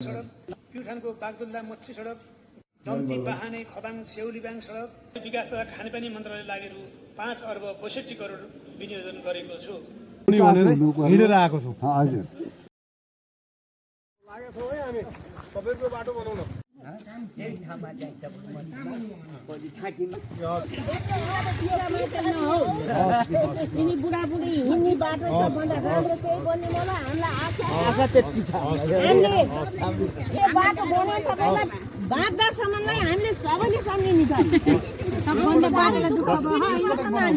सडक प्युठानको बागदुल्ला मच्छी सडक दम्ती बाहाने खबाङ सेउलीबाङ सडक विकास तथा खानेपानी मन्त्रालय लागेर 5 अर्ब 62 करोड विनियोजन गरेको छु। हिँडेर आएको छु। हजुर लागेको है हामी तपाईको बाटो बनाउन यिनी बुढाबुढी हिँड्ने बाटो सबभन्दा राम्रो केही बन्ने मलाई हामीलाई आशा त्यति छ। हामीले यो बाटो बनाउन तपाईँलाई बाध्दासम्मलाई हामीले सबैले सम्झिनु छ। सबभन्दा बाटोलाई दुःख भयो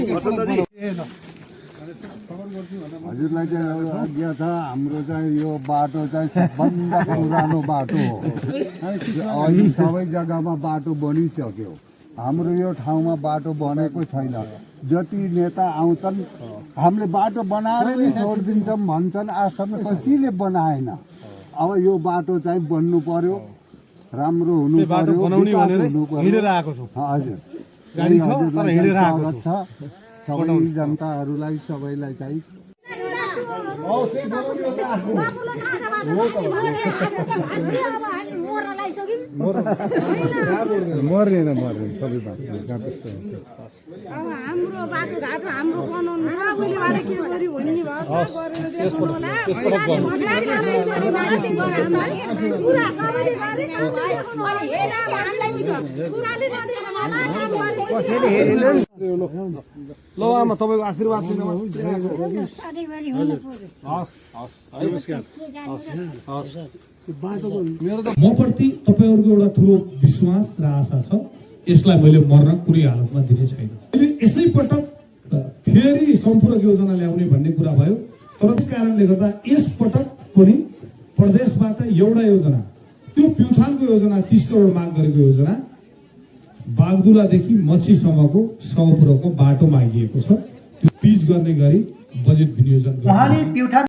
हजुरलाई चाहिँ एउटा आज्ञा छ। हाम्रो चाहिँ यो बाटो चाहिँ सबभन्दा पुरानो बाटो हो। अहिले सबै जग्गामा बाटो बनिसक्यो। हाम्रो यो ठाउँमा बाटो बनेको छैन। जति नेता आउँछन् हामीले बाटो बनाएर नै छोडिदिन्छौँ भन्छन्, आजसम्म कसैले बनाएन। अब यो बाटो चाहिँ बन्नु पर्यो, राम्रो हुनु पर्यो, हिँडेर आएको छु। हजुर गाडी छ तर हिँडेर आएको छु। सबै जनताहरूलाई सबैलाई चाहिँ मर्दैन सबै अब हाम्रो बाटोघाटो हाम्रो बनाउनु छ। भोलिबाट के गरी हुने भयो गरेर देखाउनु होला। पुरा सबैले गरे काम भयो। अनि हेरा हामीलाई बुझ पुराले नदिएर मलाई काम गरे ल आमा तपाईको आशीर्वाद दिनु सधैँभरि हुनु पर्यो। मेरो त मप्रति तपाईहरुको एउटा ठूलो विश्वास र आशा छ। यसलाई मैले मर्न कुनै हालतमा दिने छैन। अहिले यसै पटक फेरि सम्पूर्ण योजना ल्याउने भन्ने कुरा भयो। तर त्यस कारणले गर्दा यस पटक पनि प्रदेशबाट एउटा योजना, त्यो प्युठानको योजना 30 करोड माग गरेको योजना बागदुलादेखि मच्छीसम्मको सौपुरको बाटो मागिएको छ। त्यो पिच गर्ने गरी बजेट विनियोजन